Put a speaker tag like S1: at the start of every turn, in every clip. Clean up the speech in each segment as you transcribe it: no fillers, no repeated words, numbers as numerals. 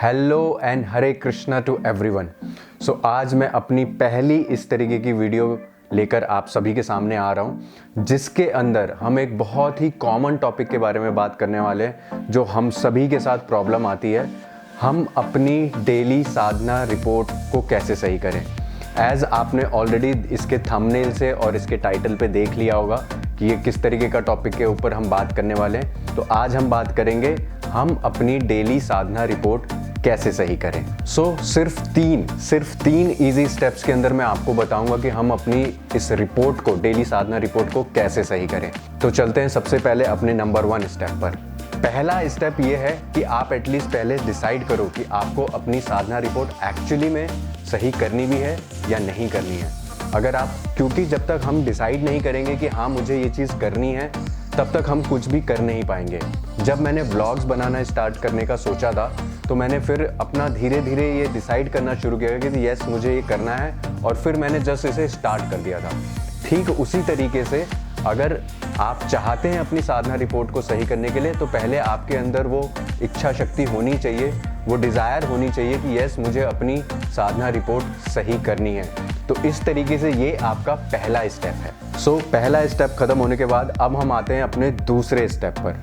S1: Hello and Hare Krishna to everyone. So आज मैं अपनी पहली इस तरीके की वीडियो लेकर आप सभी के सामने आ रहा हूँ, जिसके अंदर हम एक बहुत ही कॉमन टॉपिक के बारे में बात करने वाले हैं जो हम सभी के साथ प्रॉब्लम आती है। हम अपनी डेली साधना रिपोर्ट को कैसे सही करें। एज आपने ऑलरेडी इसके थंबनेल से और इसके टाइटल पे देख लिया होगा कि ये किस तरीके का टॉपिक के ऊपर हम बात करने वाले हैं। तो आज हम बात करेंगे हम अपनी डेली साधना रिपोर्ट कैसे सही करें। सिर्फ तीन इजी स्टेप्स के अंदर मैं आपको बताऊंगा कि हम अपनी इस रिपोर्ट को, डेली साधना रिपोर्ट को कैसे सही करें। तो चलते हैं सबसे पहले अपने नंबर 1 स्टेप पर। पहला स्टेप ये है कि आप एटलीस्ट पहले डिसाइड करो कि आपको अपनी साधना रिपोर्ट एक्चुअली में सही करनी भी है या नहीं करनी है। अगर आप, क्योंकि जब तक हम डिसाइड नहीं करेंगे कि हाँ मुझे ये चीज़ करनी है, तब तक हम कुछ भी कर नहीं पाएंगे। जब मैंने व्लॉग्स बनाना स्टार्ट करने का सोचा था तो मैंने फिर अपना धीरे धीरे ये डिसाइड करना शुरू किया कि यस मुझे ये करना है, और फिर मैंने जस्ट इसे स्टार्ट कर दिया था। ठीक उसी तरीके से अगर आप चाहते हैं अपनी साधना रिपोर्ट को सही करने के लिए, तो पहले आपके अंदर वो इच्छा शक्ति होनी चाहिए, वो डिज़ायर होनी चाहिए कि यस मुझे अपनी साधना रिपोर्ट सही करनी है। तो इस तरीके से ये आपका पहला स्टेप है। पहला स्टेप खत्म होने के बाद अब हम आते हैं अपने दूसरे स्टेप पर।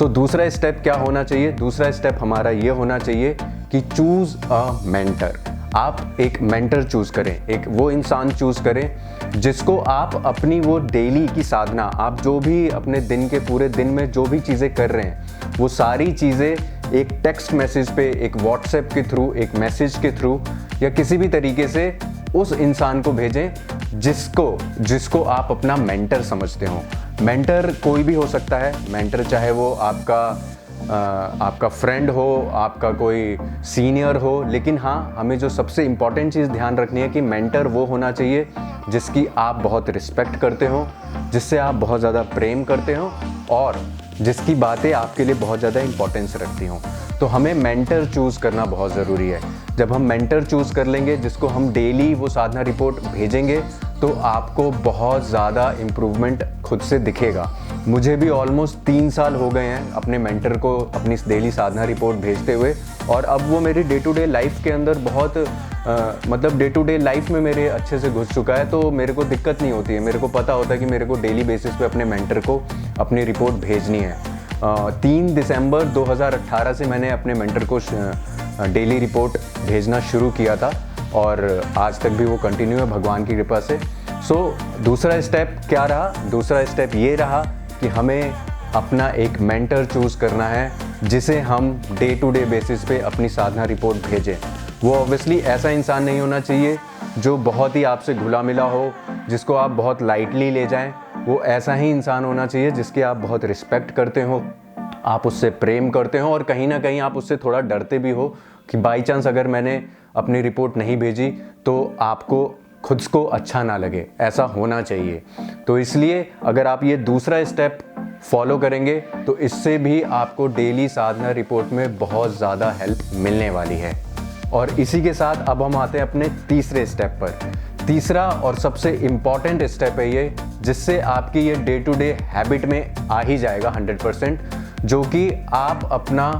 S1: दूसरा स्टेप क्या होना चाहिए? दूसरा स्टेप हमारा ये होना चाहिए कि चूज़ अ मेंटर। आप एक मेंटर चूज़ करें, एक वो इंसान चूज़ करें जिसको आप अपनी वो डेली की साधना, आप जो भी अपने दिन के पूरे दिन में जो भी चीज़ें कर रहे हैं, वो सारी चीज़ें एक टेक्स्ट मैसेज पे, एक व्हाट्सएप के थ्रू, एक मैसेज के थ्रू या किसी भी तरीके से उस इंसान को भेजें जिसको आप अपना मेंटर समझते हो। मेंटर कोई भी हो सकता है। मेंटर चाहे वो आपका फ्रेंड हो, आपका कोई सीनियर हो, लेकिन हाँ, हमें जो सबसे इम्पॉर्टेंट चीज़ ध्यान रखनी है कि मेंटर वो होना चाहिए जिसकी आप बहुत रिस्पेक्ट करते हो, जिससे आप बहुत ज़्यादा प्रेम करते हो और जिसकी बातें आपके लिए बहुत ज़्यादा इंपॉर्टेंस रखती हों। तो हमें मेंटर चूज़ करना बहुत ज़रूरी है। जब हम मेंटर चूज़ कर लेंगे जिसको हम डेली वो साधना रिपोर्ट भेजेंगे, तो आपको बहुत ज़्यादा इम्प्रूवमेंट खुद से दिखेगा। मुझे भी ऑलमोस्ट 3 साल हो गए हैं अपने मेंटर को अपनी डेली साधना रिपोर्ट भेजते हुए, और अब वो मेरी डे टू डे लाइफ के अंदर बहुत मतलब डे टू डे लाइफ में मेरे अच्छे से घुस चुका है। तो मेरे को दिक्कत नहीं होती है। मेरे को पता होता है कि मेरे को डेली बेसिस पे अपने मेंटर को अपनी रिपोर्ट भेजनी है। 3 दिसंबर 2018 से मैंने अपने मेंटर को डेली रिपोर्ट भेजना शुरू किया था और आज तक भी वो कंटिन्यू है भगवान की कृपा से। दूसरा स्टेप क्या रहा? दूसरा स्टेप ये रहा कि हमें अपना एक मेंटर चूज़ करना है जिसे हम डे टू डे बेसिस पे अपनी साधना रिपोर्ट भेजें। वो ऑब्वियसली ऐसा इंसान नहीं होना चाहिए जो बहुत ही आपसे घुला मिला हो, जिसको आप बहुत लाइटली ले जाएं। वो ऐसा ही इंसान होना चाहिए जिसकी आप बहुत रिस्पेक्ट करते हो, आप उससे प्रेम करते हो और कहीं ना कहीं आप उससे थोड़ा डरते भी हो कि बाई चांस अगर मैंने अपनी रिपोर्ट नहीं भेजी तो आपको खुद को अच्छा ना लगे। ऐसा होना चाहिए। तो इसलिए अगर आप ये दूसरा स्टेप फॉलो करेंगे तो इससे भी आपको डेली साधना रिपोर्ट में बहुत ज़्यादा हेल्प मिलने वाली है। और इसी के साथ अब हम आते हैं अपने तीसरे स्टेप पर। तीसरा और सबसे इम्पॉर्टेंट स्टेप है ये, जिससे आपकी ये डे टू डे हैबिट में आ ही जाएगा 100%, जो कि आप अपना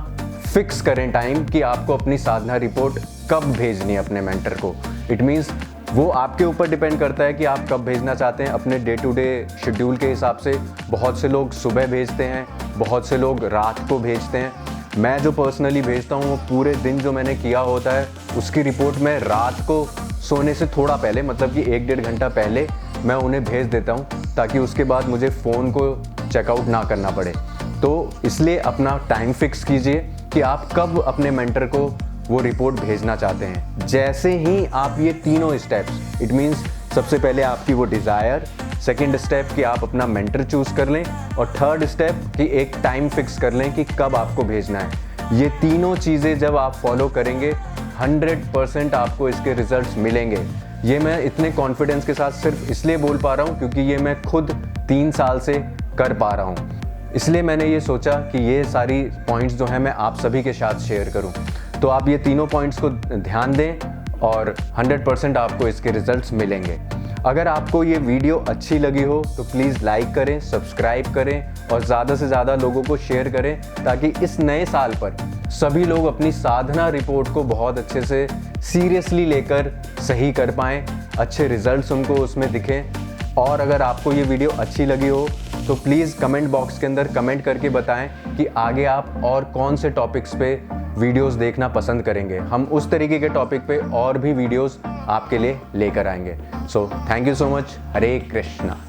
S1: फिक्स करें टाइम कि आपको अपनी साधना रिपोर्ट कब भेजनी है अपने मेंटर को। इट मीन्स वो आपके ऊपर डिपेंड करता है कि आप कब भेजना चाहते हैं अपने डे टू डे शेड्यूल के हिसाब से। बहुत से लोग सुबह भेजते हैं, बहुत से लोग रात को भेजते हैं। मैं जो पर्सनली भेजता हूँ वो पूरे दिन जो मैंने किया होता है उसकी रिपोर्ट मैं रात को सोने से थोड़ा पहले, मतलब कि 1-1.5 घंटा पहले मैं उन्हें भेज देता हूँ, ताकि उसके बाद मुझे फ़ोन को चेकआउट ना करना पड़े। तो इसलिए अपना टाइम फिक्स कीजिए कि आप कब अपने मेंटर को वो रिपोर्ट भेजना चाहते हैं। जैसे ही आप ये तीनों स्टेप्स, इट मीन्स सबसे पहले आपकी वो डिज़ायर, सेकंड स्टेप कि आप अपना मेंटर चूज़ कर लें, और थर्ड स्टेप कि एक टाइम फिक्स कर लें कि कब आपको भेजना है। ये तीनों चीज़ें जब आप फॉलो करेंगे 100% आपको इसके रिजल्ट्स मिलेंगे। ये मैं इतने कॉन्फिडेंस के साथ सिर्फ इसलिए बोल पा रहा हूँ क्योंकि ये मैं खुद 3 साल से कर पा रहा हूँ। इसलिए मैंने ये सोचा कि ये सारी पॉइंट्स जो हैं मैं आप सभी के साथ शेयर करूँ। तो आप ये तीनों पॉइंट्स को ध्यान दें और 100% आपको इसके रिजल्ट्स मिलेंगे। अगर आपको ये वीडियो अच्छी लगी हो तो प्लीज़ लाइक करें, सब्सक्राइब करें और ज़्यादा से ज़्यादा लोगों को शेयर करें, ताकि इस नए साल पर सभी लोग अपनी साधना रिपोर्ट को बहुत अच्छे से सीरियसली लेकर सही कर पाएँ, अच्छे रिजल्ट्स उनको उसमें दिखें। और अगर आपको ये वीडियो अच्छी लगी हो तो प्लीज़ कमेंट बॉक्स के अंदर कमेंट करके बताएं कि आगे आप और कौन से टॉपिक्स पे वीडियोस देखना पसंद करेंगे। हम उस तरीके के टॉपिक पे और भी वीडियोस आपके लिए लेकर आएंगे। So thank you so much. Hare Krishna.